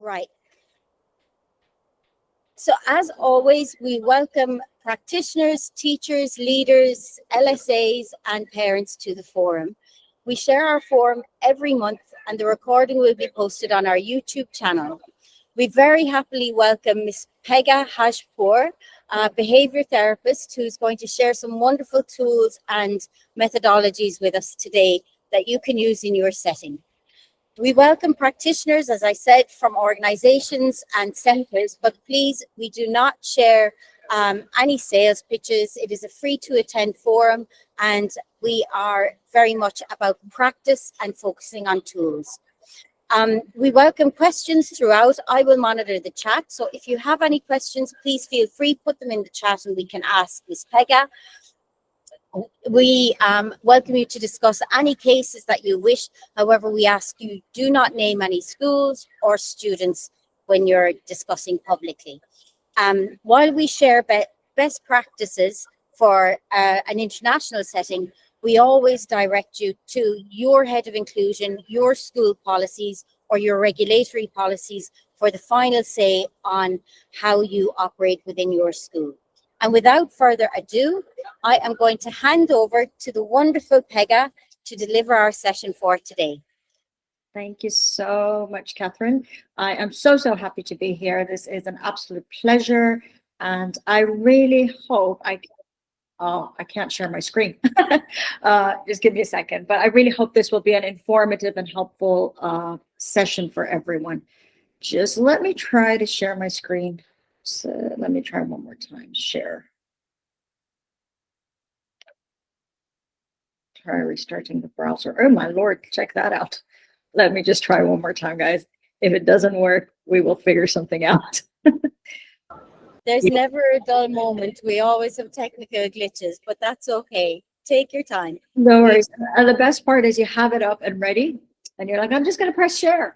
Right. So as always, we welcome practitioners, teachers, leaders, LSAs, and parents to the forum. We share our forum every month, and the recording will be posted on our YouTube channel. We very happily welcome Ms. Pegah Hajpour, a behaviour therapist who's going to share some wonderful tools and methodologies with us today that you can use in your setting. We welcome practitioners, as I said, from organizations and centers, but please, we do not share any sales pitches. It is a free to attend forum, and we are very much about practice and focusing on tools. We welcome questions throughout. I will monitor the chat. So if you have any questions, please feel free, put them in the chat and we can ask Ms. Pegah. We welcome you to discuss any cases that you wish. However, we ask you do not name any schools or students when you're discussing publicly. While we share best practices for an international setting, we always direct you to your head of inclusion, your school policies, or your regulatory policies for the final say on how you operate within your school. And without further ado, I am going to hand over to the wonderful Pegah to deliver our session for today. Thank you so much, Catherine. I am so happy to be here. This is an absolute pleasure. And I really hope I can't share my screen. Just give me a second. But I really hope this will be an informative and helpful session for everyone. Just let me try to share my screen. So let me try one more time. Share. Try restarting the browser. Oh my Lord, check that out. Let me just try one more time, guys. If it doesn't work, we will figure something out. There's never a dull moment. We always have technical glitches, but that's okay. Take your time. No worries. And the best part is you have it up and ready, and you're like, I'm just going to press share.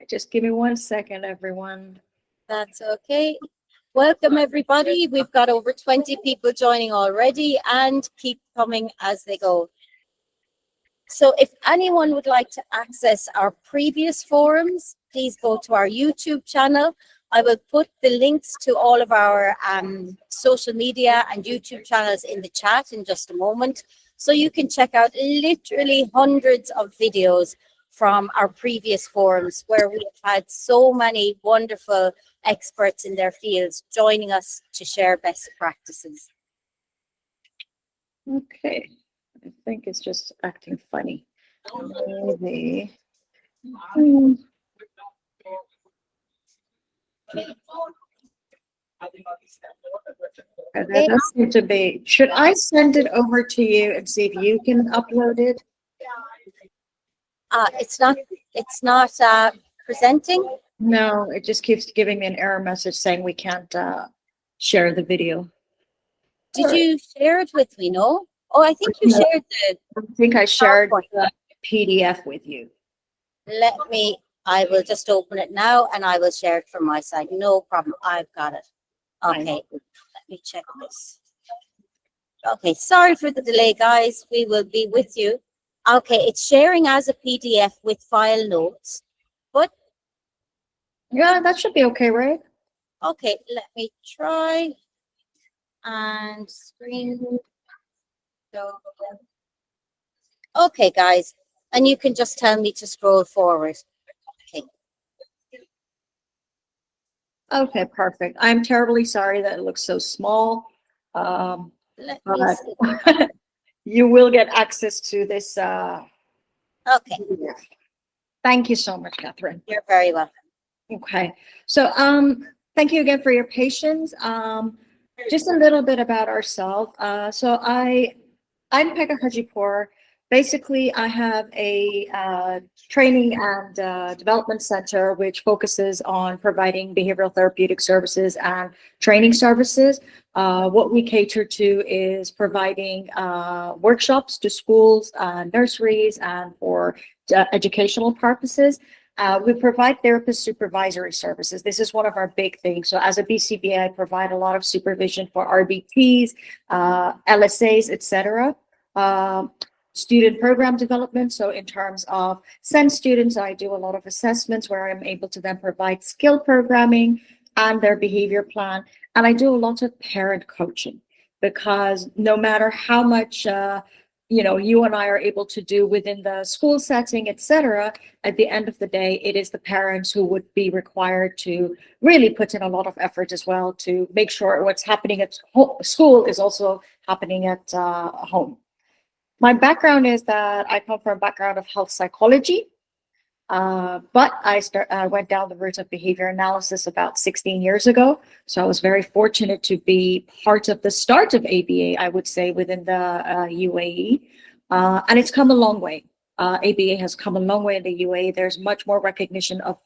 Just give me 1 second, everyone. That's okay. Welcome, everybody. We've got over 20 people joining already, and keep coming as they go. So if anyone would like to access our previous forums, please go to our YouTube channel. I will put the links to all of our social media and YouTube channels in the chat in just a moment. So you can check out literally hundreds of videos from our previous forums where we have had so many wonderful experts in their fields joining us to share best practices. Okay, I think it's just acting funny. Maybe. That does seem to be. Should I send it over to you and see if you can upload it? It's not presenting. No, it just keeps giving me an error message saying we can't share the video. Did you share it with me? No? Oh, I think you shared the. I think I shared the PDF with you. I will just open it now and I will share it from my side. No problem. I've got it. Okay, let me check this. Okay, sorry for the delay, guys. We will be with you. Okay, it's sharing as a PDF with file notes, but yeah, that should be okay, right? Okay, let me try and screen. Okay, guys, and you can just tell me to scroll forward. Okay. Okay, perfect. I'm terribly sorry that it looks so small. Let me see. You will get access to this. Okay. Thank you so much, Catherine. You're very welcome. Okay. So thank you again for your patience. Just a little bit about ourselves. So I'm Pegah Hajpour. Basically, I have a training and development center which focuses on providing behavioral therapeutic services and training services. What we cater to is providing workshops to schools, nurseries, and for educational purposes. We provide therapist supervisory services. This is one of our big things. So as a BCBA, I provide a lot of supervision for RBTs, LSAs, etc. student program development. So in terms of SEND students, I do a lot of assessments where I'm able to then provide skill programming and their behavior plan. And I do a lot of parent coaching, because no matter how much you and I are able to do within the school setting, etc., at the end of the day, it is the parents who would be required to really put in a lot of effort as well to make sure what's happening at school is also happening at home. My background is that I come from a background of health psychology, but I went down the route of behavior analysis about 16 years ago. So I was very fortunate to be part of the start of ABA, I would say, within the UAE. And it's come a long way. ABA has come a long way in the UAE. There's much more recognition of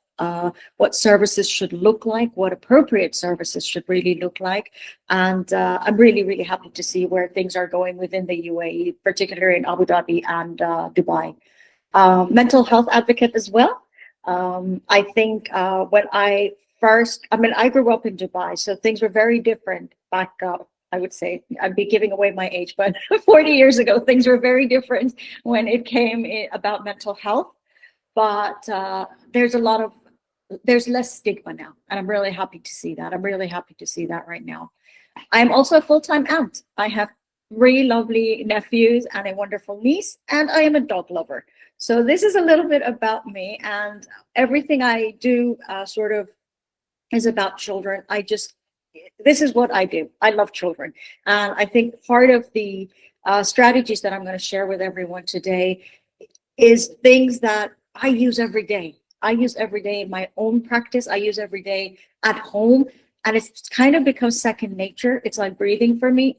what services should look like, what appropriate services should really look like. And I'm really, really happy to see where things are going within the UAE, particularly in Abu Dhabi and Dubai. Mental health advocate as well. I think when I grew up in Dubai, so things were very different back I would say, I'd be giving away my age, but 40 years ago, things were very different when it came about mental health. But there's less stigma now, and I'm really happy to see that. I'm really happy to see that right now. I'm also a full-time aunt. I have 3 lovely nephews and a wonderful niece, and I am a dog lover. So this is a little bit about me, and everything I do sort of is about children. This is what I do. I love children. And I think part of the strategies that I'm going to share with everyone today is things that I use every day. I use every day in my own practice. I use every day at home, and it's kind of become second nature. It's like breathing for me.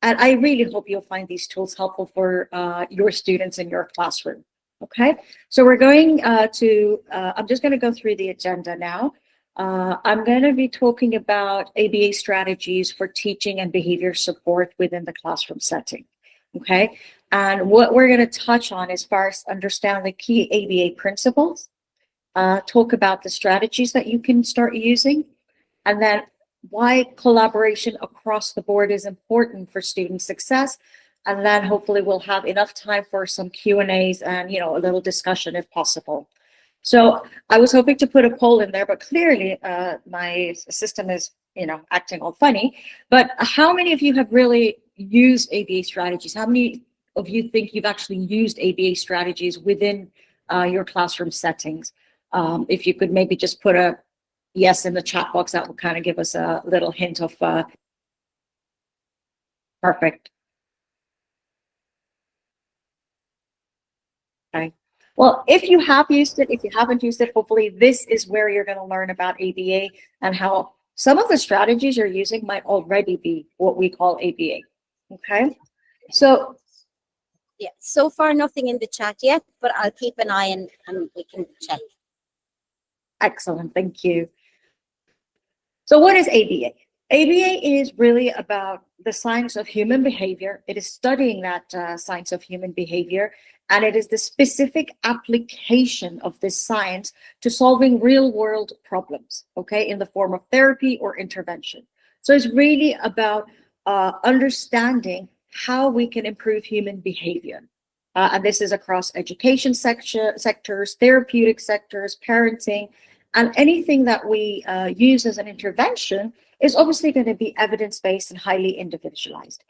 And I really hope you'll find these tools helpful for your students in your classroom. Okay, so we're going I'm just going to go through the agenda now. I'm going to be talking about ABA strategies for teaching and behavior support within the classroom setting. Okay, and what we're going to touch on is first understand the key ABA principles, talk about the strategies that you can start using, and then why collaboration across the board is important for student success. And then hopefully we'll have enough time for some Q&As and, a little discussion if possible. So I was hoping to put a poll in there, but clearly my system is, acting all funny. But how many of you have really used ABA strategies? How many of you think you've actually used ABA strategies within your classroom settings? If you could maybe just put a yes in the chat box, that will kind of give us a little hint of perfect. Okay. Well, if you have used it, if you haven't used it, hopefully this is where you're going to learn about ABA and how some of the strategies you're using might already be what we call ABA. Okay. So yeah, so far nothing in the chat yet, but I'll keep an eye and we can check. Excellent. Thank you. So what is ABA? ABA is really about the science of human behavior. It is studying that science of human behavior, and it is the specific application of this science to solving real-world problems, okay, in the form of therapy or intervention. So it's really about understanding how we can improve human behavior. And this is across education sectors, therapeutic sectors, parenting, and anything that we use as an intervention is obviously going to be evidence-based and highly individualized.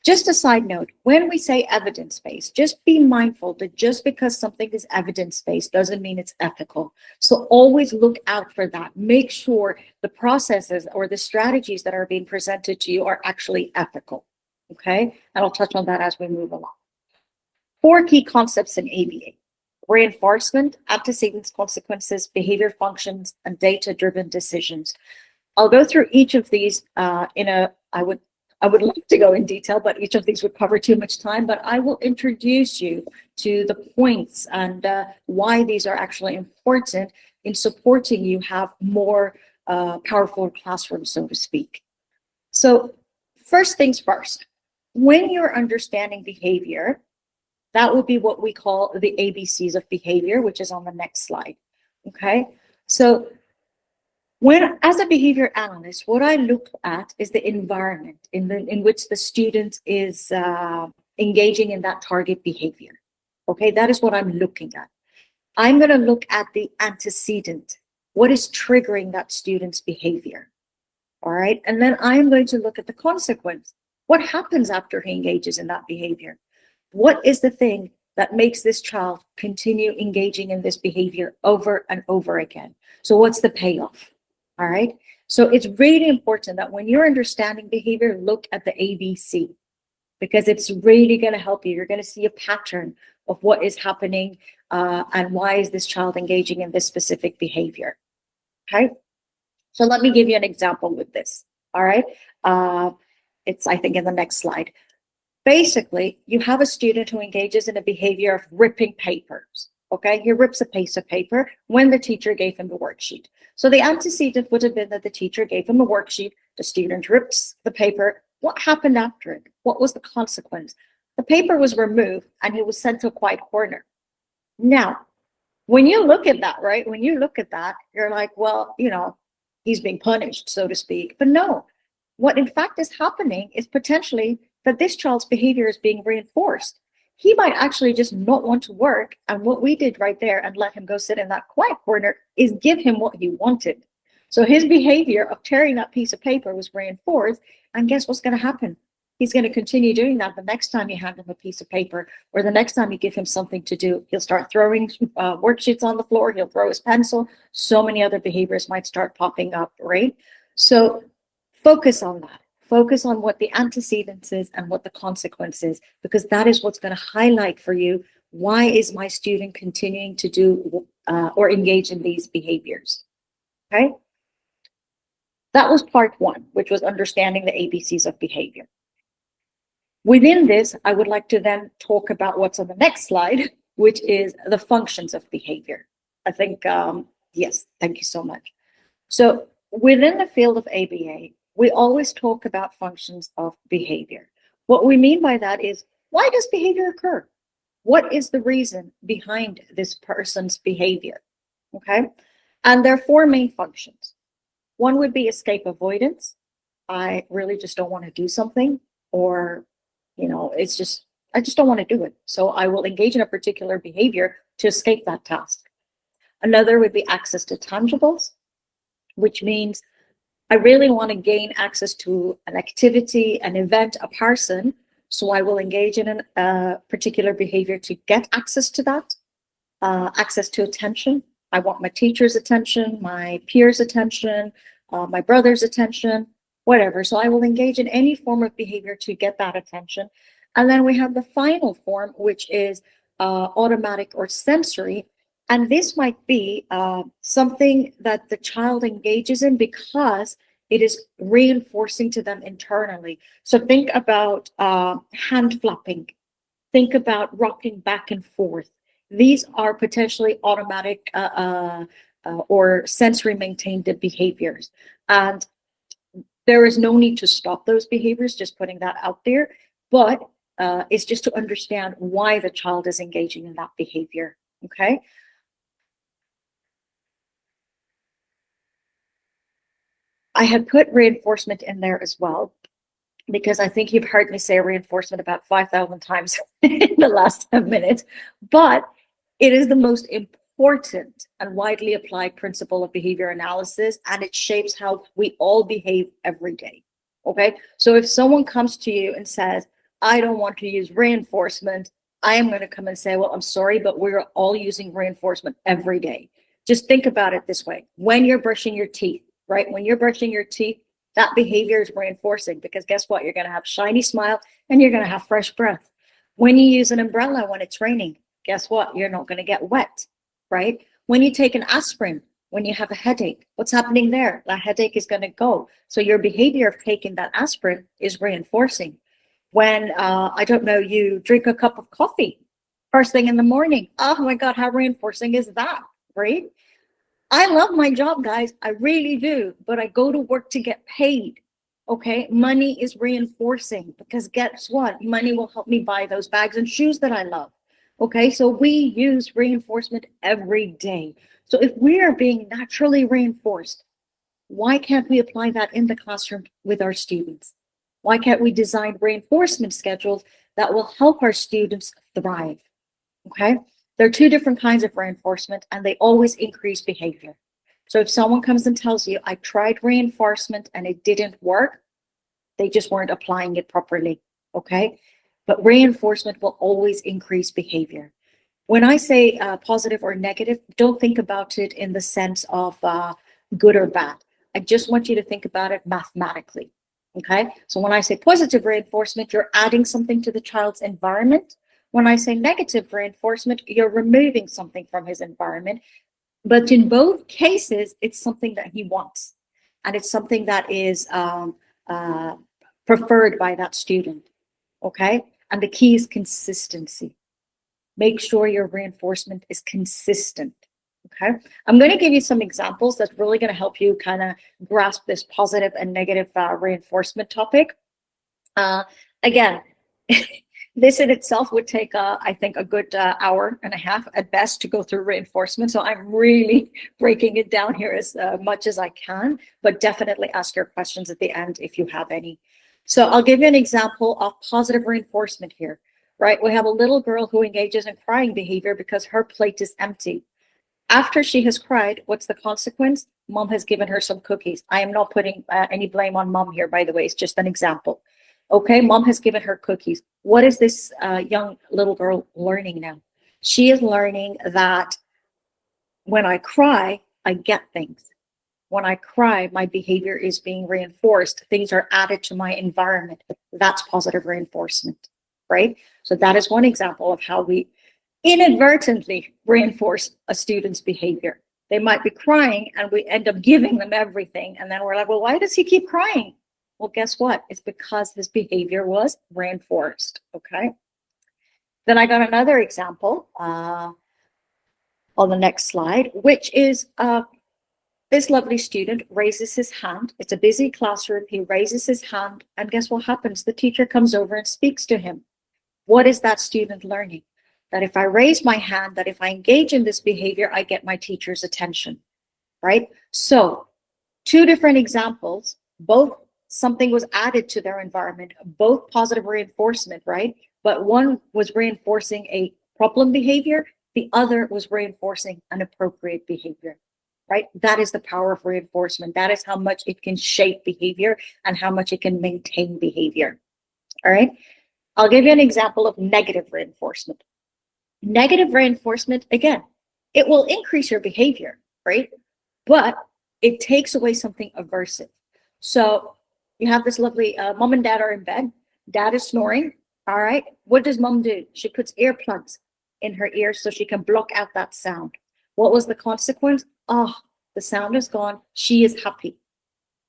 Just a side note, when we say evidence-based, just be mindful that just because something is evidence-based doesn't mean it's ethical. So always look out for that. Make sure the processes or the strategies that are being presented to you are actually ethical, okay? And I'll touch on that as we move along. 4 key concepts in ABA: reinforcement, antecedents, consequences, behavior functions, and data-driven decisions. I'll go through each of these I would love to go in detail, but each of these would cover too much time, but I will introduce you to the points and why these are actually important in supporting you have more powerful classrooms, so to speak. So first things first, when you're understanding behavior, that would be what we call the ABCs of behavior, which is on the next slide, okay? So as a behavior analyst, what I look at is the environment in which the student is engaging in that target behavior. Okay, that is what I'm looking at. I'm going to look at the antecedent. What is triggering that student's behavior? All right, and then I'm going to look at the consequence. What happens after he engages in that behavior? What is the thing that makes this child continue engaging in this behavior over and over again? So what's the payoff? All right, so it's really important that when you're understanding behavior, look at the ABC, because it's really going to help you. You're going to see a pattern of what is happening and why is this child engaging in this specific behavior. Okay, so let me give you an example with this. All right, it's, I think, in the next slide. Basically, you have a student who engages in a behavior of ripping papers. Okay, he rips a piece of paper when the teacher gave him the worksheet. So the antecedent would have been that the teacher gave him a worksheet, the student rips the paper. What happened after it? What was the consequence? The paper was removed and he was sent to a quiet corner. Now, when you look at that, right, when you look at that, you're like, well, you know, he's being punished, so to speak. But no, what in fact is happening is potentially that this child's behavior is being reinforced. He might actually just not want to work. And what we did right there and let him go sit in that quiet corner is give him what he wanted. So his behavior of tearing that piece of paper was reinforced. And guess what's going to happen? He's going to continue doing that the next time you hand him a piece of paper, or the next time you give him something to do. He'll start throwing worksheets on the floor. He'll throw his pencil. So many other behaviors might start popping up, right? So focus on that. Focus on what the antecedents is and what the consequence is, because that is what's going to highlight for you, why is my student continuing to do or engage in these behaviors, okay? That was part one, which was understanding the ABCs of behavior. Within this, I would like to then talk about what's on the next slide, which is the functions of behavior. I think, yes, thank you so much. So within the field of ABA, we always talk about functions of behavior. What we mean by that is, why does behavior occur? What is the reason behind this person's behavior? Okay, and there are four main functions. One would be escape avoidance. I really just don't want to do something, or, you know, I just don't want to do it. So I will engage in a particular behavior to escape that task. Another would be access to tangibles, which means I really want to gain access to an activity, an event, a person. So I will engage in a particular behavior to get access to that. Access to attention. I want my teacher's attention, my peers' attention, my brother's attention, whatever. So I will engage in any form of behavior to get that attention. And then we have the final form, which is automatic or sensory. And this might be something that the child engages in because it is reinforcing to them internally. So think about hand flapping. Think about rocking back and forth. These are potentially automatic or sensory maintained behaviors. And there is no need to stop those behaviors, just putting that out there. But it's just to understand why the child is engaging in that behavior, okay? I had put reinforcement in there as well, because I think you've heard me say reinforcement about 5,000 times in the last 10 minutes, but it is the most important and widely applied principle of behavior analysis, and it shapes how we all behave every day, okay? So if someone comes to you and says, I don't want to use reinforcement, I am going to come and say, well, I'm sorry, but we're all using reinforcement every day. Just think about it this way. When you're brushing your teeth, right? When you're brushing your teeth, that behavior is reinforcing, because guess what? You're going to have a shiny smile and you're going to have fresh breath. When you use an umbrella when it's raining, guess what? You're not going to get wet, right? When you take an aspirin, when you have a headache, what's happening there? That headache is going to go. So your behavior of taking that aspirin is reinforcing. When, I don't know, you drink a cup of coffee first thing in the morning, oh my God, how reinforcing is that, right? I love my job, guys. I really do. But I go to work to get paid. Okay. Money is reinforcing, because guess what? Money will help me buy those bags and shoes that I love. Okay. So we use reinforcement every day. So if we are being naturally reinforced, why can't we apply that in the classroom with our students? Why can't we design reinforcement schedules that will help our students thrive. Okay? There are two different kinds of reinforcement, and they always increase behavior. So if someone comes and tells you, I tried reinforcement and it didn't work, they just weren't applying it properly. Okay? But reinforcement will always increase behavior. When I say positive or negative, don't think about it in the sense of good or bad. I just want you to think about it mathematically. Okay? So when I say positive reinforcement, you're adding something to the child's environment. When I say negative reinforcement, you're removing something from his environment. But in both cases, it's something that he wants. And it's something that is preferred by that student. Okay? And the key is consistency. Make sure your reinforcement is consistent. Okay? I'm going to give you some examples that's really going to help you kind of grasp this positive and negative reinforcement topic. Again, this in itself would take, I think, a good hour and a half at best to go through reinforcement. So I'm really breaking it down here as much as I can, but definitely ask your questions at the end if you have any. So I'll give you an example of positive reinforcement here, right? We have a little girl who engages in crying behavior because her plate is empty. After she has cried, what's the consequence? Mom has given her some cookies. I am not putting any blame on mom here, by the way. It's just an example. Okay, mom has given her cookies. What is this young little girl learning now? She is learning that when I cry, I get things. When I cry, my behavior is being reinforced. Things are added to my environment. That's positive reinforcement, right? So that is one example of how we inadvertently reinforce a student's behavior. They might be crying and we end up giving them everything. And then we're like, well, why does he keep crying? Well, guess what? It's because his behavior was reinforced, okay? Then I got another example on the next slide, which is this lovely student raises his hand. It's a busy classroom. He raises his hand, and guess what happens? The teacher comes over and speaks to him. What is that student learning? That if I raise my hand, that if I engage in this behavior, I get my teacher's attention, right? So, two different examples, both something was added to their environment, both positive reinforcement, right? But one was reinforcing a problem behavior, the other was reinforcing an appropriate behavior, right? That is the power of reinforcement. That is how much it can shape behavior and how much it can maintain behavior, all right? I'll give you an example of negative reinforcement. Negative reinforcement, again, it will increase your behavior, right? But it takes away something aversive. So you have this lovely mom and dad are in bed. Dad is snoring. All right. What does mom do? She puts earplugs in her ears so she can block out that sound. What was the consequence? Oh, the sound is gone. She is happy.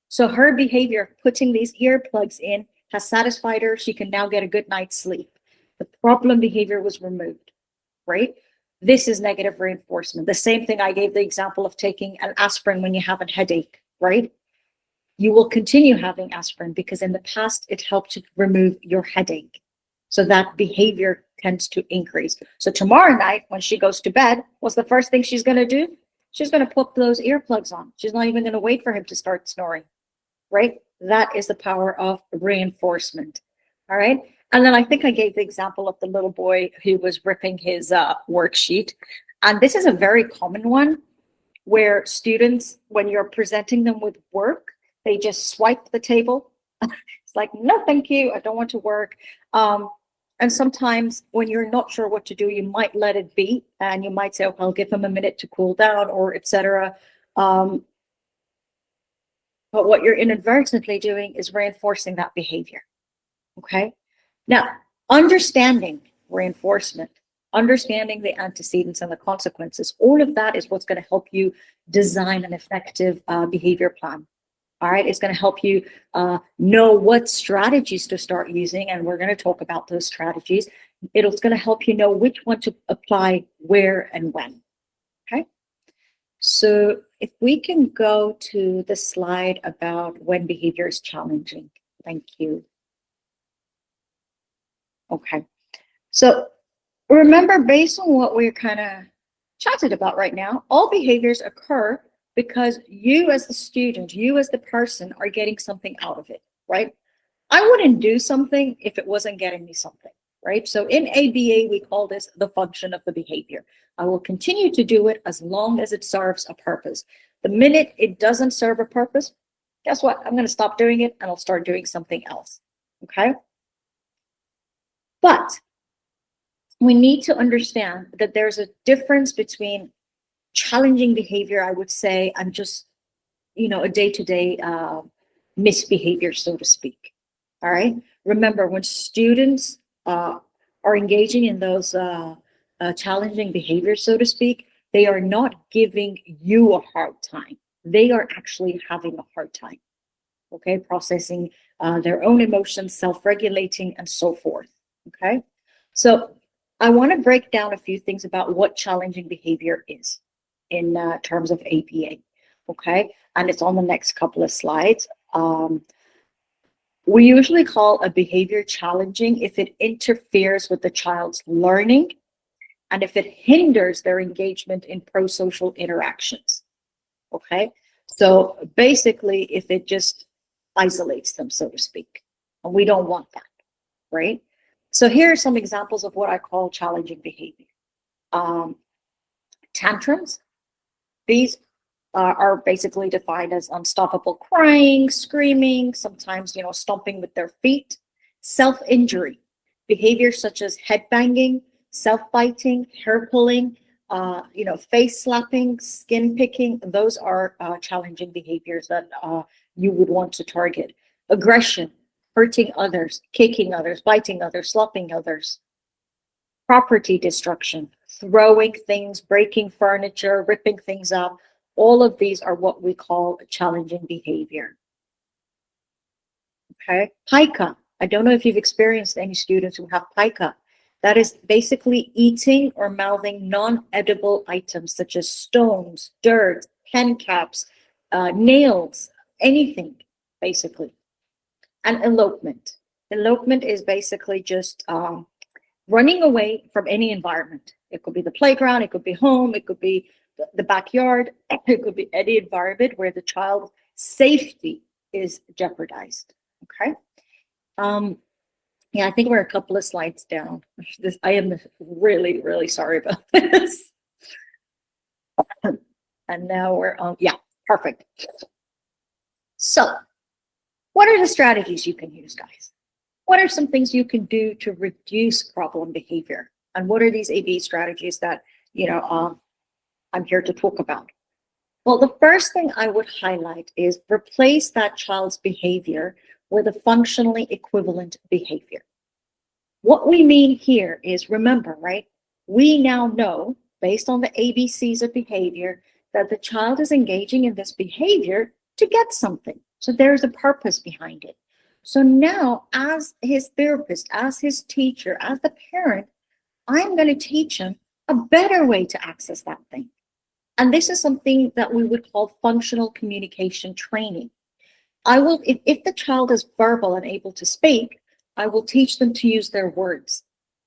So her behavior, putting these earplugs in, has satisfied her. She can now get a good night's sleep. The problem behavior was removed, right? This is negative reinforcement. The same thing I gave the example of taking an aspirin when you have a headache, right? You will continue having aspirin because in the past it helped to remove your headache. So that behavior tends to increase. So tomorrow night when she goes to bed, what's the first thing she's going to do? She's going to put those earplugs on. She's not even going to wait for him to start snoring, right? That is the power of reinforcement, all right? And then I think I gave the example of the little boy who was ripping his worksheet. And this is a very common one where students, when you're presenting them with work, they just swipe the table. It's like, no, thank you. I don't want to work. And sometimes when you're not sure what to do, you might let it be. And you might say, okay, I'll give them a minute to cool down or etc. But what you're inadvertently doing is reinforcing that behavior. Okay. Now, understanding reinforcement, understanding the antecedents and the consequences, all of that is what's going to help you design an effective behavior plan. All right, it's going to help you know what strategies to start using, and we're going to talk about those strategies. It's going to help you know which one to apply where and when. Okay, so if we can go to the slide about when behavior is challenging. Thank you. Okay, so remember, based on what we're kind of chatted about right now, all behaviors occur because you as the student, you as the person are getting something out of it, right? I wouldn't do something if it wasn't getting me something. right? So in ABA, we call this the function of the behavior. I will continue to do it as long as it serves a purpose. The minute it doesn't serve a purpose, guess what? I'm going to stop doing it and I'll start doing something else, okay? But we need to understand that there's a difference between challenging behavior, I would say, and just, a day-to-day misbehavior, so to speak. All right. Remember, when students are engaging in those challenging behaviors, so to speak, they are not giving you a hard time. They are actually having a hard time, okay, processing their own emotions, self-regulating, and so forth, okay? So I want to break down a few things about what challenging behavior is in terms of ABA, okay? And it's on the next couple of slides. We usually call a behavior challenging if it interferes with the child's learning and if it hinders their engagement in pro-social interactions, okay? So basically, if it just isolates them, so to speak, and we don't want that, right? So here are some examples of what I call challenging behavior. Tantrums. These are basically defined as unstoppable crying, screaming, sometimes, stomping with their feet. Self-injury, behaviors such as headbanging, self-biting, hair pulling, face slapping, skin picking. Those are challenging behaviors that you would want to target. Aggression, hurting others, kicking others, biting others, slapping others. Property destruction, throwing things, breaking furniture, ripping things up. All of these are what we call challenging behavior. Okay, pica. I don't know if you've experienced any students who have pica. That is basically eating or mouthing non-edible items such as stones, dirt, pen caps, nails, anything, basically. And elopement. Elopement is basically just running away from any environment. It could be the playground, it could be home, it could be the backyard, it could be any environment where the child's safety is jeopardized, okay? Yeah, I think we're a couple of slides down. I am really, really sorry about this. And now we're on, yeah, perfect. So, what are the strategies you can use, guys? What are some things you can do to reduce problem behavior? And what are these ABA strategies that, I'm here to talk about? Well, the first thing I would highlight is replace that child's behavior with a functionally equivalent behavior. What we mean here is, remember, right? We now know, based on the ABCs of behavior, that the child is engaging in this behavior to get something. So there's a purpose behind it. So now, as his therapist, as his teacher, as the parent, I'm going to teach him a better way to access that thing. And this is something that we would call functional communication training. I will, if the child is verbal and able to speak, I will teach them to use their words.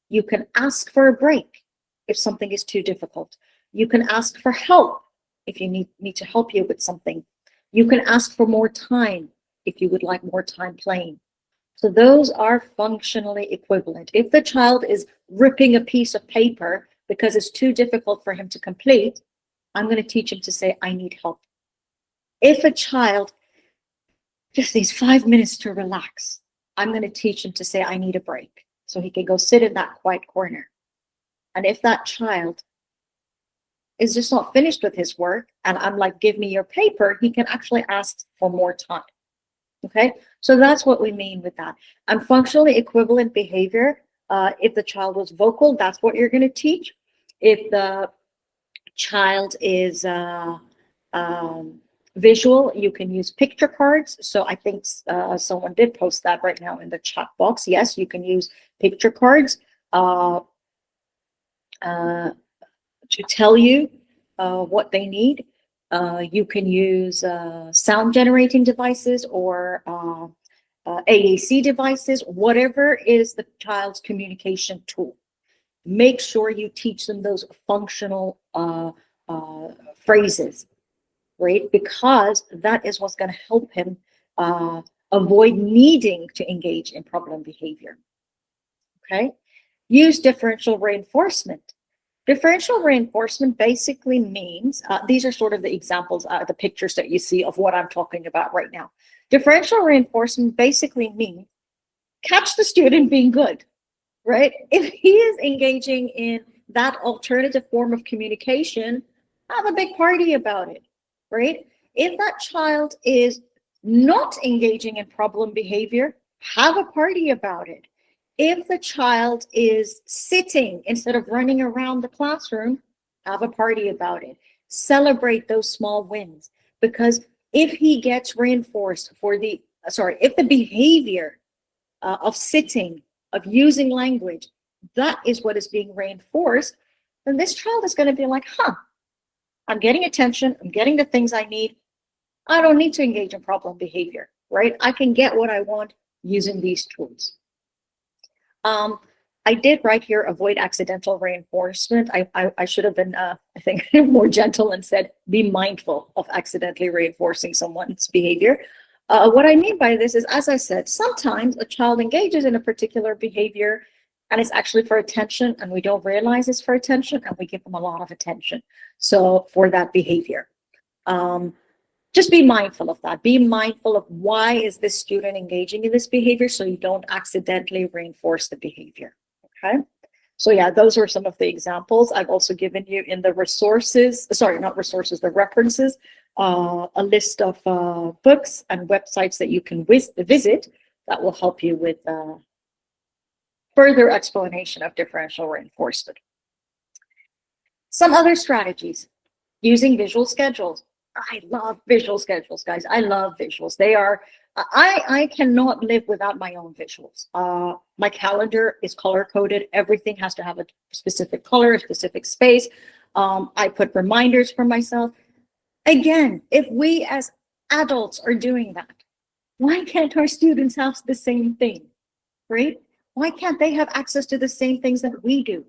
You can ask for a break if something is too difficult. You can ask for help if you need me to help you with something. You can ask for more time if you would like more time playing. So those are functionally equivalent. If the child is ripping a piece of paper because it's too difficult for him to complete, I'm going to teach him to say, I need help. If a child just needs 5 minutes to relax, I'm going to teach him to say, I need a break. So he can go sit in that quiet corner. And if that child is just not finished with his work, and I'm like, give me your paper, he can actually ask for more time. Okay, so that's what we mean with that. And functionally equivalent behavior, if the child was vocal, that's what you're going to teach. If the child is visual, you can use picture cards. So I think someone did post that right now in the chat box. Yes, you can use picture cards to tell you what they need. You can use sound generating devices or AAC devices, whatever is the child's communication tool. Make sure you teach them those functional phrases, right? Because that is what's going to help him avoid needing to engage in problem behavior. Okay. use differential reinforcement. Differential reinforcement basically means, these are sort of the examples, the pictures that you see of what I'm talking about right now. Differential reinforcement basically means catch the student being good, right? If he is engaging in that alternative form of communication, have a big party about it, right? If that child is not engaging in problem behavior, have a party about it. If the child is sitting instead of running around the classroom, have a party about it. Celebrate those small wins, because if he gets reinforced if the behavior of sitting, of using language, that is what is being reinforced, then this child is going to be like, I'm getting attention, I'm getting the things I need. I don't need to engage in problem behavior, right? I can get what I want using these tools. I did write here, avoid accidental reinforcement. I should have been, I think, more gentle and said, be mindful of accidentally reinforcing someone's behavior. What I mean by this is, as I said, sometimes a child engages in a particular behavior and it's actually for attention, and we don't realize it's for attention, and we give them a lot of attention. So for that behavior, just be mindful of that. Be mindful of why is this student engaging in this behavior, so you don't accidentally reinforce the behavior, okay? So yeah, those are some of the examples. I've also given you in the resources, sorry, not resources, the references, a list of books and websites that you can visit that will help you with further explanation of differential reinforcement. Some other strategies, using visual schedules. I love visual schedules, guys. I love visuals. They are, I cannot live without my own visuals. My calendar is color-coded. Everything has to have a specific color, a specific space. I put reminders for myself. Again, if we as adults are doing that, why can't our students have the same thing, right? Why can't they have access to the same things that we do?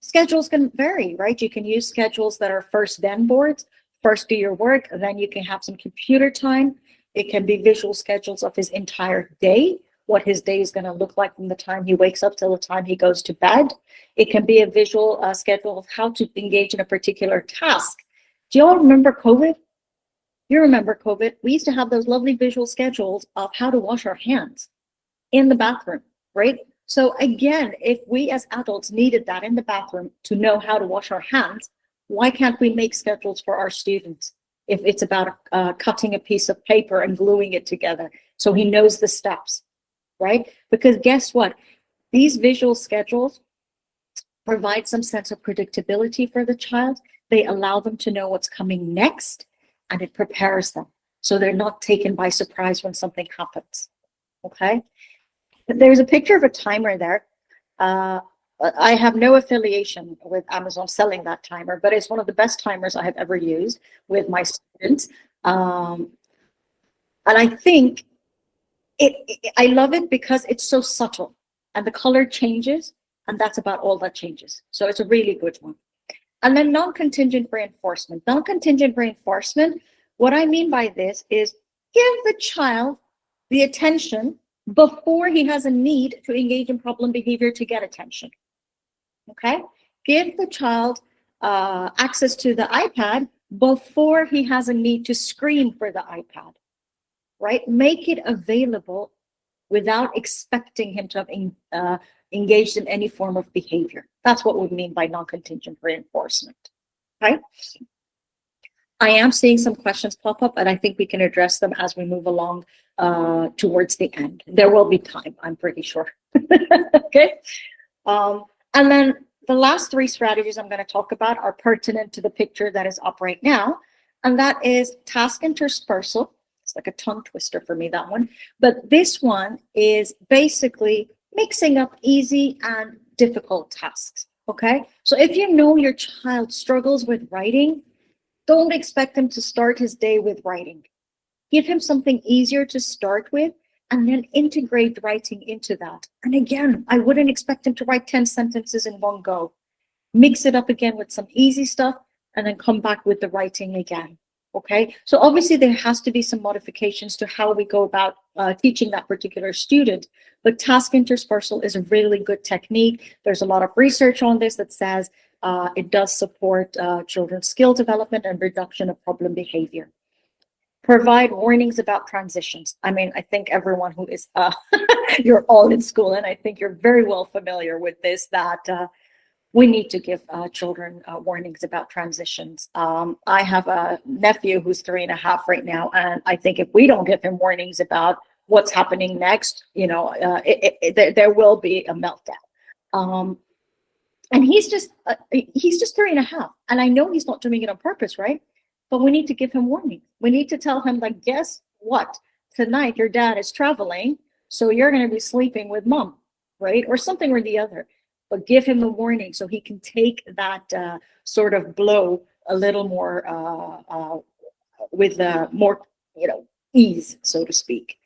Schedules can vary, right? You can use schedules that are first then boards, first do your work, and then you can have some computer time. It can be visual schedules of his entire day, what his day is going to look like from the time he wakes up till the time he goes to bed. It can be a visual schedule of how to engage in a particular task. Do you all remember COVID? You remember COVID? We used to have those lovely visual schedules of how to wash our hands in the bathroom, right? So again, if we as adults needed that in the bathroom to know how to wash our hands, why can't we make schedules for our students? If it's about cutting a piece of paper and gluing it together, so he knows the steps, right? Because guess what? These visual schedules provide some sense of predictability for the child. They allow them to know what's coming next, and it prepares them, so they're not taken by surprise when something happens, okay? There's a picture of a timer there. I have no affiliation with Amazon selling that timer, but it's one of the best timers I have ever used with my students. And I think I love it because it's so subtle and the color changes, and that's about all that changes. So it's a really good one. And then non-contingent reinforcement. Non-contingent reinforcement, what I mean by this is give the child the attention before he has a need to engage in problem behavior to get attention, okay? Give the child access to the iPad before he has a need to scream for the iPad, right? Make it available without expecting him to have engaged in any form of behavior. That's what we mean by non-contingent reinforcement, right? I am seeing some questions pop up, and I think we can address them as we move along towards the end. There will be time, I'm pretty sure. Okay. And then the last three strategies I'm going to talk about are pertinent to the picture that is up right now, and that is task interspersal. It's like a tongue twister for me, that one. But this one is basically mixing up easy and difficult tasks, okay? So if you know your child struggles with writing, don't expect him to start his day with writing. Give him something easier to start with, and then integrate writing into that. And again, I wouldn't expect him to write 10 sentences in one go. Mix it up again with some easy stuff, and then come back with the writing again, okay? So obviously there has to be some modifications to how we go about teaching that particular student. But task interspersal is a really good technique. There's a lot of research on this that says it does support children's skill development and reduction of problem behavior. Provide warnings about transitions. I mean, I think everyone who is, you're all in school, and I think you're very well familiar with this, that we need to give children warnings about transitions. I have a nephew who's 3.5 right now, and I think if we don't give him warnings about what's happening next, there will be a meltdown. And he's just 3.5, and I know he's not doing it on purpose, right? But we need to give him warning. We need to tell him, like, guess what? Tonight your dad is traveling, so you're going to be sleeping with mom, right? Or something or the other. But give him a warning so he can take that sort of blow a little more with more, ease, so to speak.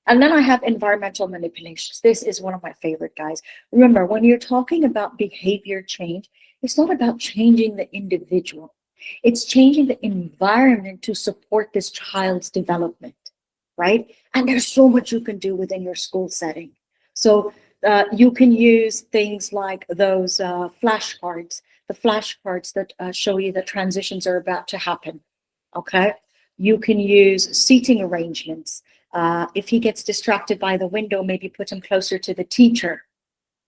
And then I have environmental manipulations. This is one of my favorite, guys. Remember, when you're talking about behavior change, it's not about changing the individual. It's changing the environment to support this child's development, right? And there's so much you can do within your school setting. So you can use things like those flashcards, the flashcards that show you that transitions are about to happen, okay? You can use seating arrangements. If he gets distracted by the window, maybe put him closer to the teacher.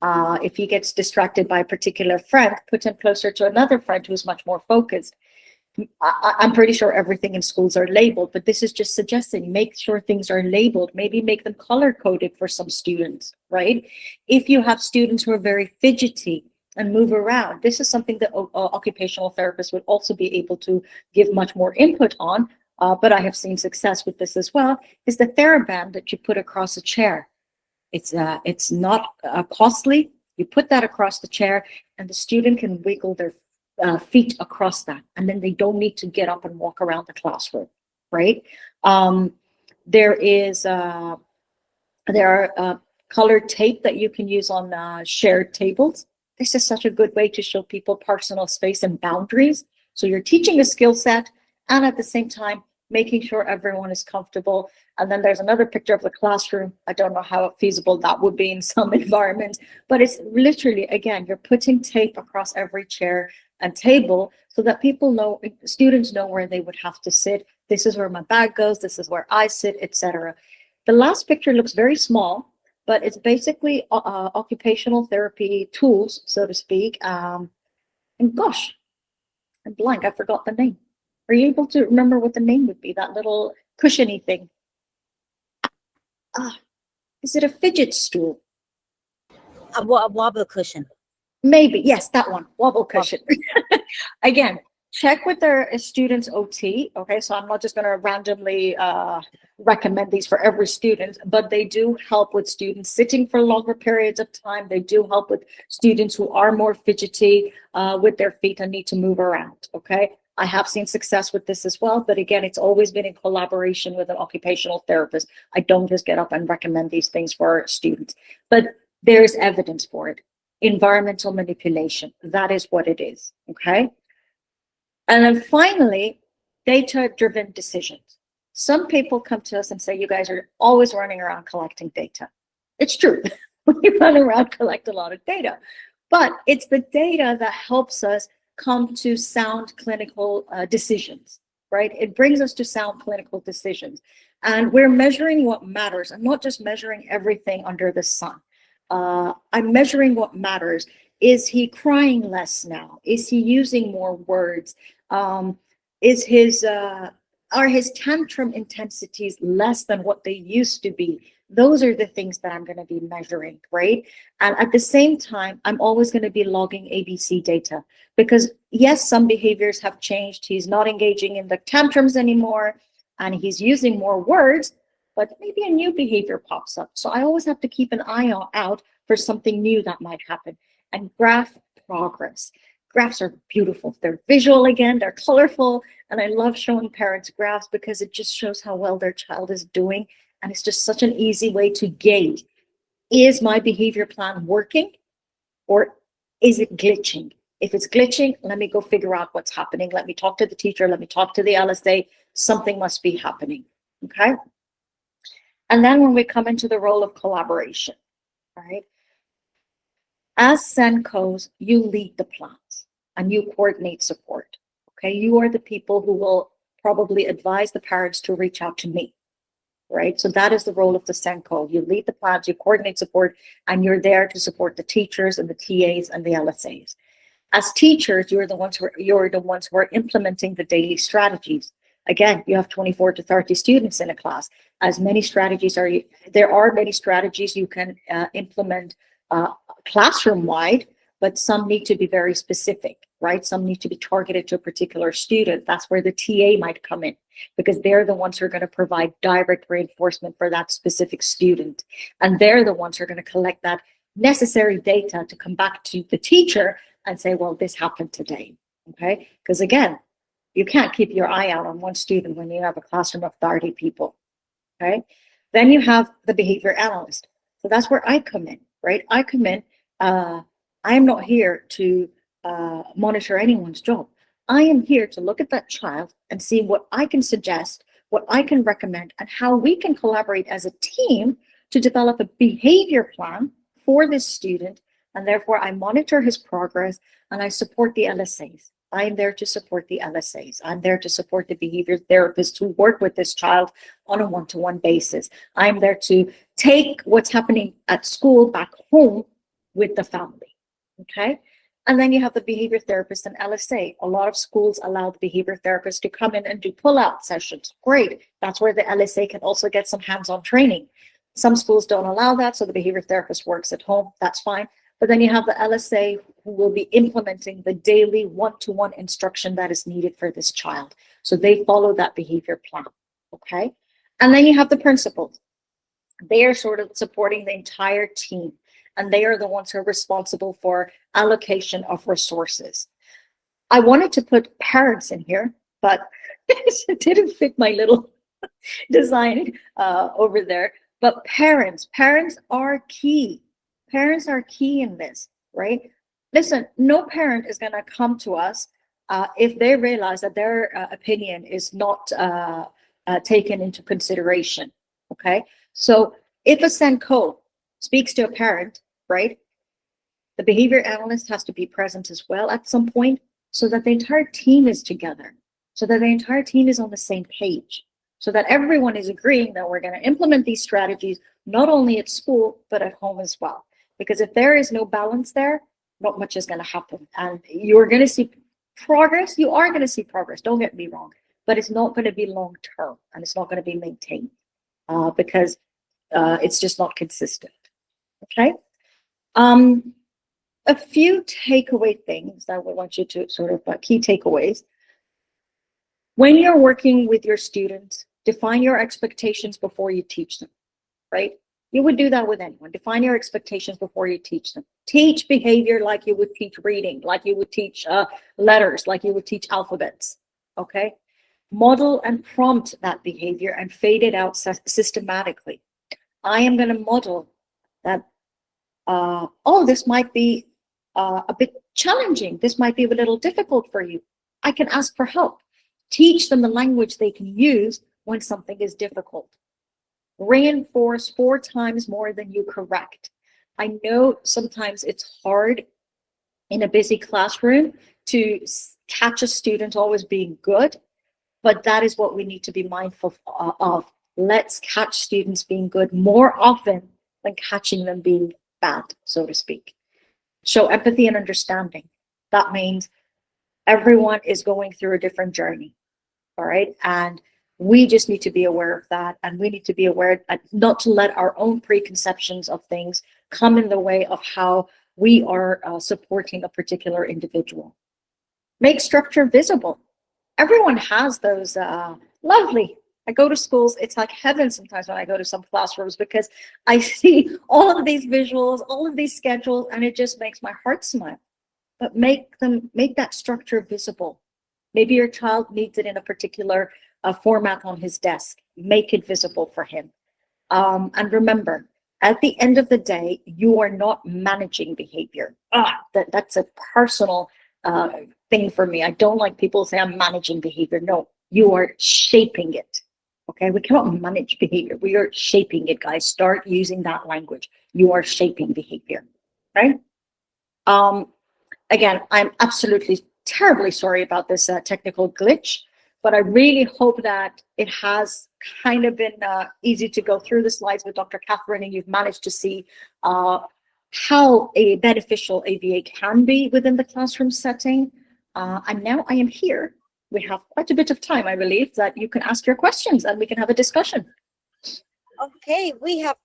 If he gets distracted by a particular friend, put him closer to another friend who's much more focused. I'm pretty sure everything in schools are labeled, but this is just suggesting make sure things are labeled, maybe make them color-coded for some students, right? If you have students who are very fidgety and move around, this is something that occupational therapists would also be able to give much more input on, but I have seen success with this as well, is the TheraBand that you put across a chair. It's not costly. You put that across the chair and the student can wiggle their feet across that, and then they don't need to get up and walk around the classroom, right? There are colored tape that you can use on shared tables. This is such a good way to show people personal space and boundaries. So you're teaching a skill set and at the same time making sure everyone is comfortable. And then there's another picture of the classroom. I don't know how feasible that would be in some environments, but it's literally, again, you're putting tape across every chair and table so that people know, students know where they would have to sit. This is where my bag goes, this is where I sit, etc. The last picture looks very small, but it's basically occupational therapy tools, so to speak. And gosh, I'm blank, I forgot the name. Are you able to remember what the name would be? That little cushiony thing. Is it a fidget stool? A wobble cushion. Maybe, yes, that one, wobble cushion. Again, check with their students' OT, okay? So I'm not just gonna randomly recommend these for every student, but they do help with students sitting for longer periods of time. They do help with students who are more fidgety with their feet and need to move around, okay? I have seen success with this as well, but again, it's always been in collaboration with an occupational therapist. I don't just get up and recommend these things for students, but there's evidence for it. Environmental manipulation, that is what it is, okay? And then finally, data-driven decisions. Some people come to us and say, you guys are always running around collecting data. It's true, we run around, collect a lot of data, but it's the data that helps us come to sound clinical decisions, right? It brings us to sound clinical decisions. And we're measuring what matters. I'm not just measuring everything under the sun. I'm measuring what matters. Is he crying less now? Is he using more words? Are his tantrum intensities less than what they used to be? Those are the things that I'm going to be measuring, right? And at the same time, I'm always going to be logging ABC data because yes, some behaviors have changed. He's not engaging in the tantrums anymore and he's using more words, but maybe a new behavior pops up. So I always have to keep an eye out for something new that might happen and graph progress. Graphs are beautiful. They're visual again, they're colorful, and I love showing parents graphs because it just shows how well their child is doing. And it's just such an easy way to gauge, is my behavior plan working or is it glitching? If it's glitching, let me go figure out what's happening. Let me talk to the teacher, let me talk to the LSA, something must be happening, okay? And then when we come into the role of collaboration, right? As Senkos, you lead the plans and you coordinate support. Okay, you are the people who will probably advise the parents to reach out to me, right? So that is the role of the Senko. You lead the plans, you coordinate support, and you're there to support the teachers and the TAs and the LSAs. As teachers, you're the ones who are implementing the daily strategies. Again, you have 24 to 30 students in a class. As many strategies there are many strategies you can implement classroom-wide, but some need to be very specific, right? Some need to be targeted to a particular student. That's where the TA might come in, because they're the ones who are going to provide direct reinforcement for that specific student. And they're the ones who are going to collect that necessary data to come back to the teacher and say, well, this happened today, okay? Because again, you can't keep your eye out on one student when you have a classroom of 30 people, okay? Then you have the behavior analyst. So that's where I come in, right? I come in, I am not here to monitor anyone's job. I am here to look at that child and see what I can suggest, what I can recommend, and how we can collaborate as a team to develop a behavior plan for this student. And therefore, I monitor his progress and I support the LSAs. I am there to support the LSAs. I'm there to support the behavior therapists who work with this child on a one-to-one basis. I'm there to take what's happening at school back home with the family, okay? And then you have the behavior therapist and LSA. A lot of schools allow the behavior therapist to come in and do pull-out sessions. Great. That's where the LSA can also get some hands-on training. Some schools don't allow that, so the behavior therapist works at home. That's fine. But then you have the LSA who will be implementing the daily one-to-one instruction that is needed for this child. So they follow that behavior plan, okay? And then you have the principals. They are sort of supporting the entire team, and they are the ones who are responsible for allocation of resources. I wanted to put parents in here, but it didn't fit my little design over there. But parents are key. Parents are key in this, right? Listen, no parent is going to come to us if they realize that their opinion is not taken into consideration, okay? So if a Senko speaks to a parent, right, the behavior analyst has to be present as well at some point so that the entire team is together, so that the entire team is on the same page, so that everyone is agreeing that we're going to implement these strategies not only at school, but at home as well. Because if there is no balance there, not much is going to happen. And you're going to see progress. You are going to see progress, don't get me wrong, but it's not going to be long term and it's not going to be maintained because it's just not consistent, okay? A few takeaway things that we want you to sort of key takeaways. When you're working with your students, define your expectations before you teach them, right? You would do that with anyone. Define your expectations before you teach them. Teach behavior like you would teach reading, like you would teach letters, like you would teach alphabets, okay? Model and prompt that behavior and fade it out systematically. I am going to model that, oh, this might be a bit challenging. This might be a little difficult for you. I can ask for help. Teach them the language they can use when something is difficult. Reinforce 4 times more than you correct. I know sometimes it's hard in a busy classroom to catch a student always being good, but that is what we need to be mindful of. Let's catch students being good more often than catching them being bad, so to speak. Show empathy and understanding. That means everyone is going through a different journey, all right? And we just need to be aware of that, and we need to be aware not to let our own preconceptions of things come in the way of how we are supporting a particular individual. Make structure visible. Everyone has those lovely. I go to schools, it's like heaven sometimes when I go to some classrooms because I see all of these visuals, all of these schedules, and it just makes my heart smile. But make that structure visible. Maybe your child needs it in a particular format on his desk. Make it visible for him. And remember, at the end of the day, you are not managing behavior. That's a personal thing for me. I don't like people say I'm managing behavior. No, you are shaping it. Okay, we cannot manage behavior. We are shaping it, guys. Start using that language. You are shaping behavior, right? Again, I'm absolutely terribly sorry about this technical glitch, but I really hope that it has kind of been easy to go through the slides with Dr. Catherine, and you've managed to see how a beneficial ABA can be within the classroom setting. And now I am here. We have quite a bit of time, I believe, that you can ask your questions and we can have a discussion. Okay, we have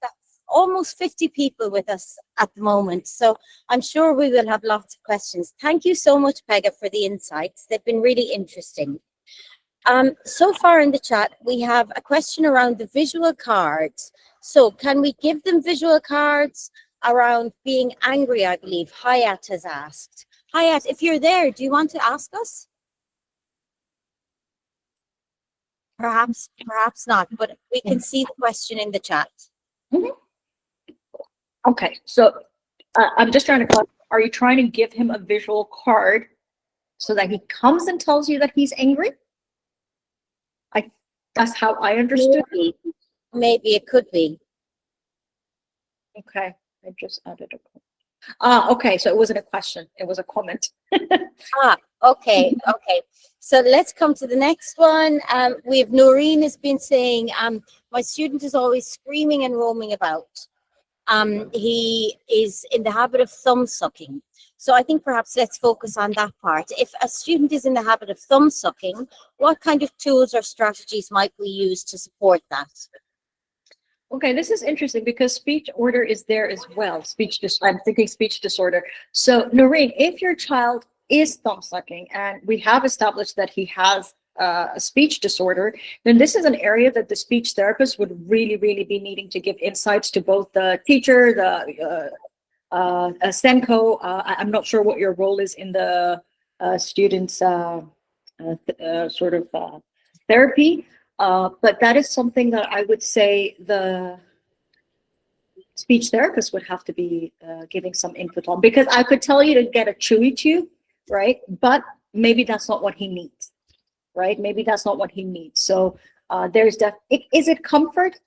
almost 50 people with us at the moment, so I'm sure we will have lots of questions. Thank you so much, Pegah, for the insights. They've been really interesting. So far in the chat, we have a question around the visual cards. So can we give them visual cards around being angry, I believe Hayat has asked. Hayat, if you're there, do you want to ask us? Perhaps not, but we can see the question in the chat. Mm-hmm. Okay, so I'm just trying to clarify, are you trying to give him a visual card so that he comes and tells you that he's angry? That's how I understood. Maybe it could be. Okay, I just added a comment. Okay, so it wasn't a question, it was a comment. Okay. So let's come to the next one. We have Noreen has been saying, my student is always screaming and roaming about. He is in the habit of thumb sucking. So I think perhaps let's focus on that part. If a student is in the habit of thumb sucking, what kind of tools or strategies might we use to support that? Okay, this is interesting because speech order is there as well. I'm thinking speech disorder. So Noreen, if your child is thumb sucking and we have established that he has a speech disorder, then this is an area that the speech therapist would really be needing to give insights to both the teacher, the Senko. I'm not sure what your role is in the students' therapy, but that is something that I would say the speech therapist would have to be giving some input on, because I could tell you to get a chewy tube, right? But maybe that's not what he needs, right? Maybe that's not what he needs. So is it comfort?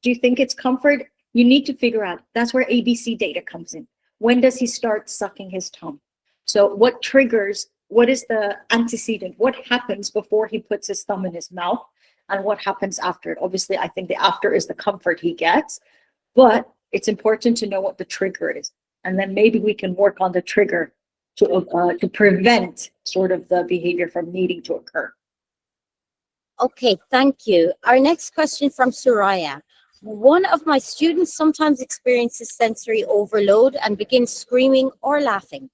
Do you think it's comfort? You need to figure out, that's where ABC data comes in. When does he start sucking his thumb? So what triggers, what is the antecedent? What happens before he puts his thumb in his mouth? And what happens after it? Obviously, I think the after is the comfort he gets, but it's important to know what the trigger is. And then maybe we can work on the trigger to prevent sort of the behavior from needing to occur. Okay, thank you. Our next question from Soraya. One of my students sometimes experiences sensory overload and begins screaming or laughing.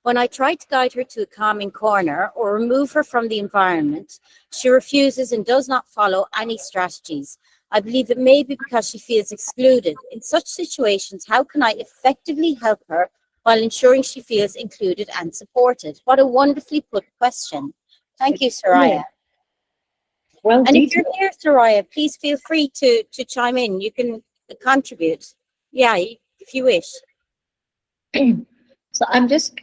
When I try to guide her to a calming corner or remove her from the environment, she refuses and does not follow any strategies. I believe it may be because she feels excluded. In such situations, how can I effectively help her while ensuring she feels included and supported? What a wonderfully put question. Thank you, Soraya. Well, and if you're here, Soraya, please feel free to chime in. You can contribute. Yeah, if you wish. So I'm just,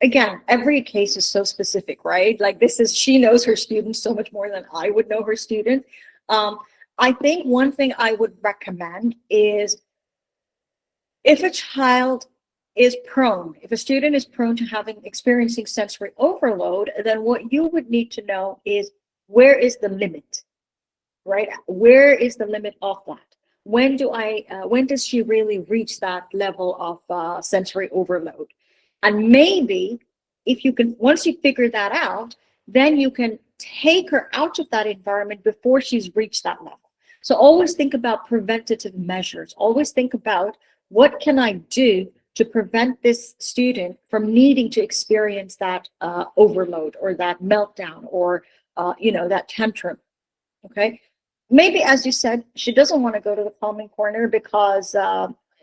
again, every case is so specific, right? Like she knows her student so much more than I would know her student. I think one thing I would recommend is if a student is prone to experiencing sensory overload, then what you would need to know is, where is the limit, right? Where is the limit of that? When does she really reach that level of sensory overload? And maybe once you figure that out, then you can take her out of that environment before she's reached that level. So always think about preventative measures. Always think about, what can I do to prevent this student from needing to experience that overload or that meltdown or that tantrum, okay? Maybe, as you said, she doesn't want to go to the calming corner because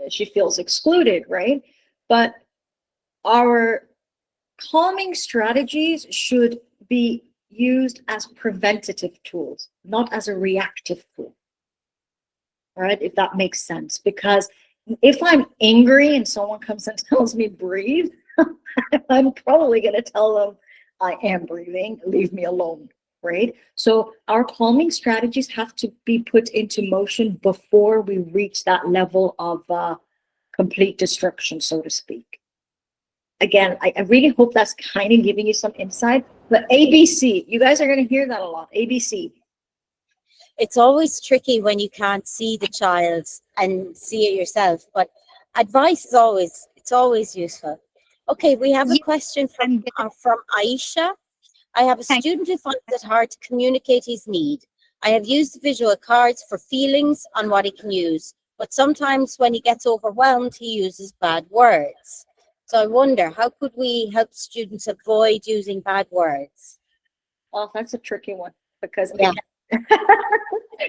she feels excluded, right? But our calming strategies should be used as preventative tools, not as a reactive tool, all right? If that makes sense. Because if I'm angry and someone comes and tells me breathe, I'm probably going to tell them, I am breathing, leave me alone, right? So our calming strategies have to be put into motion before we reach that level of complete destruction, so to speak. Again, I really hope that's kind of giving you some insight. But ABC, you guys are going to hear that a lot. ABC. It's always tricky when you can't see the child and see it yourself, but advice is always useful. Okay, we have a question from Aisha. I have a student who finds it hard to communicate his need. I have used visual cards for feelings on what he can use, but sometimes when he gets overwhelmed, he uses bad words. So I wonder, how could we help students avoid using bad words? Well, that's a tricky one because Yeah.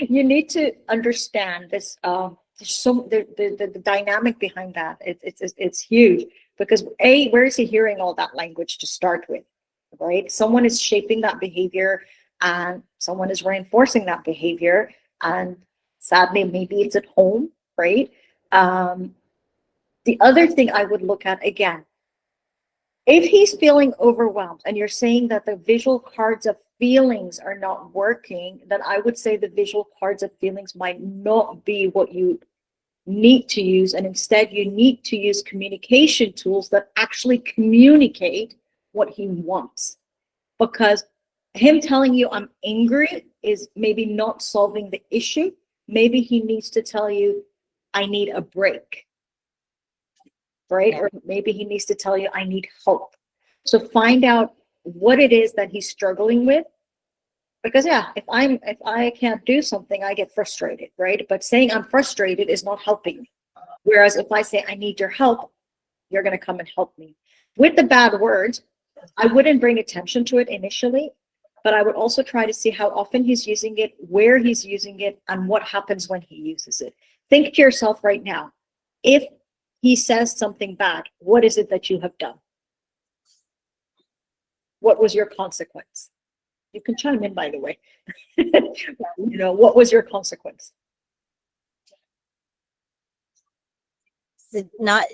you need to understand this. The dynamic behind that. It's huge because where is he hearing all that language to start with, right? Someone is shaping that behavior, and someone is reinforcing that behavior, and sadly, maybe it's at home, right? The other thing I would look at again, if he's feeling overwhelmed and you're saying that the visual cards of feelings are not working, then I would say the visual cards of feelings might not be what you need to use. And instead, you need to use communication tools that actually communicate what he wants. Because him telling you I'm angry is maybe not solving the issue. Maybe he needs to tell you, I need a break. Right? Or maybe he needs to tell you, I need help. So find out what it is that he's struggling with. Because if I can't do something, I get frustrated, right? But saying I'm frustrated is not helping me. Whereas if I say I need your help, you're going to come and help me. With the bad words, I wouldn't bring attention to it initially, but I would also try to see how often he's using it, where he's using it, and what happens when he uses it. Think to yourself right now, if he says something bad, what is it that you have done? What was your consequence? You can chime in, by the way. What was your consequence? Not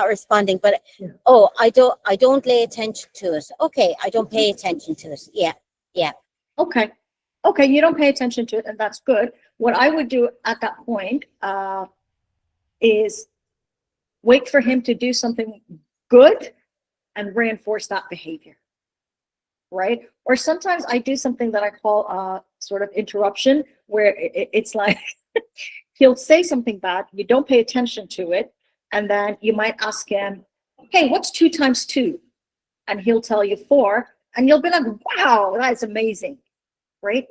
responding, but I don't lay attention to it. Okay, I don't pay attention to it. Yeah. Okay, you don't pay attention to it, and that's good. What I would do at that point is wait for him to do something good and reinforce that behavior, right? Or sometimes I do something that I call sort of interruption, where it's like he'll say something bad, you don't pay attention to it, and then you might ask him, hey, what's 2 times 2? And he'll tell you 4, and you'll be like, wow, that's amazing, right?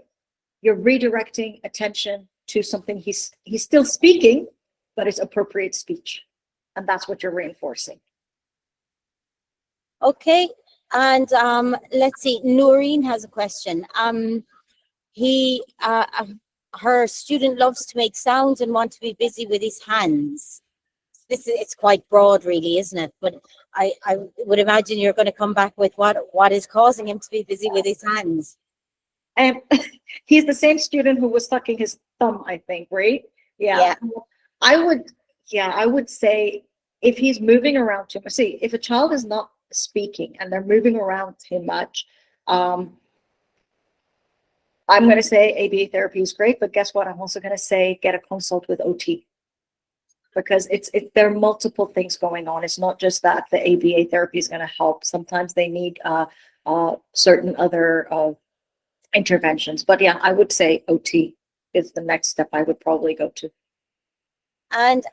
You're redirecting attention to something he's still speaking, but it's appropriate speech. And that's what you're reinforcing. Okay, and let's see. Noreen has a question. Her student loves to make sounds and want to be busy with his hands. It's quite broad, really, isn't it? But I would imagine you're going to come back with what is causing him to be busy with his hands. He's the same student who was sucking his thumb, I think, right? Yeah. I would say if he's moving around too much, see, if a child is not speaking and they're moving around too much, I'm going to say ABA therapy is great, but guess what? I'm also going to say get a consult with OT, because there are multiple things going on. It's not just that the ABA therapy is going to help. Sometimes they need certain other interventions. But I would say OT is the next step I would probably go to. And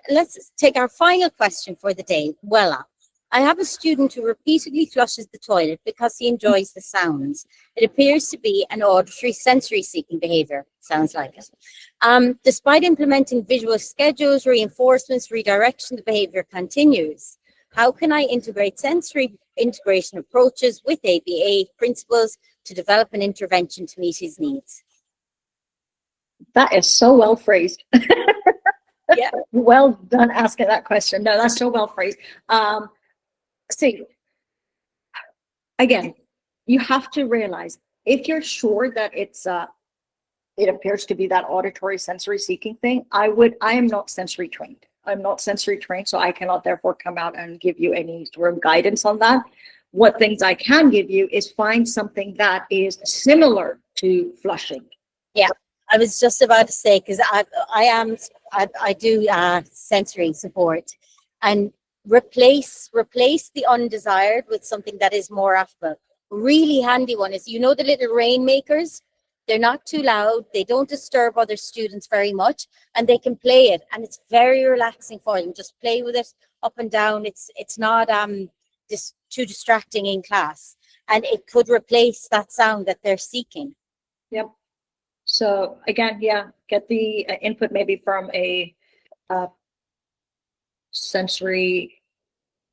let's take our final question for the day. Wella, I have a student who repeatedly flushes the toilet because he enjoys the sounds. It appears to be an auditory sensory seeking behavior. Sounds like it. Despite implementing visual schedules, reinforcements, redirection, the behavior continues. How can I integrate sensory integration approaches with ABA principles to develop an intervention to meet his needs? That is so well phrased. Yeah. Well done asking that question. No, that's so well phrased. See, again, you have to realize if you're sure that it appears to be that auditory sensory seeking thing, I am not sensory trained. I'm not sensory trained, so I cannot therefore come out and give you any sort of guidance on that. what things I can give you is find something that is similar to flushing. Yeah, I was just about to say, because I do sensory support, and replace the undesired with something that is more affable. Really handy one is, you know, the little rainmakers. They're not too loud. They don't disturb other students very much, and they can play it, and it's very relaxing for them. Just play with it up and down. It's not too distracting in class, and it could replace that sound that they're seeking. Yep. So again, yeah, get the input maybe from a sensory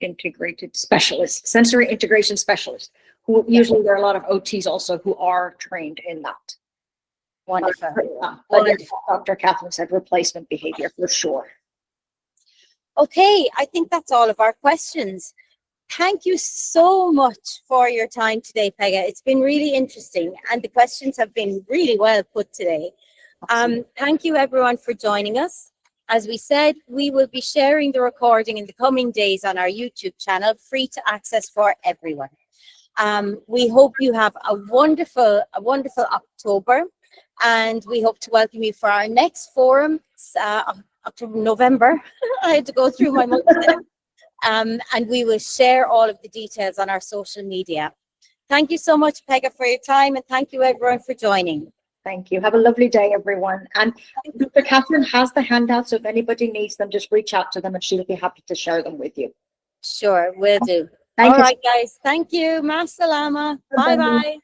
integration specialist, who usually there are a lot of OTs also who are trained in that. Wonderful. Wonderful. Dr. Catherine said replacement behavior for sure. Okay, I think that's all of our questions. Thank you so much for your time today, Pegah. It's been really interesting, and the questions have been really well put today. Thank you, everyone, for joining us. As we said, we will be sharing the recording in the coming days on our YouTube channel, free to access for everyone. We hope you have a wonderful October, and we hope to welcome you for our next forum, October, November. I had to go through my months there. And we will share all of the details on our social media. Thank you so much, Pegah, for your time, and thank you, everyone, for joining. Thank you. Have a lovely day, everyone. And Dr. Catherine has the handouts, so if anybody needs them, just reach out to them and she'll be happy to share them with you. Sure, will do. Thank All you. right, guys. Thank you. Ma salama. Bye-bye.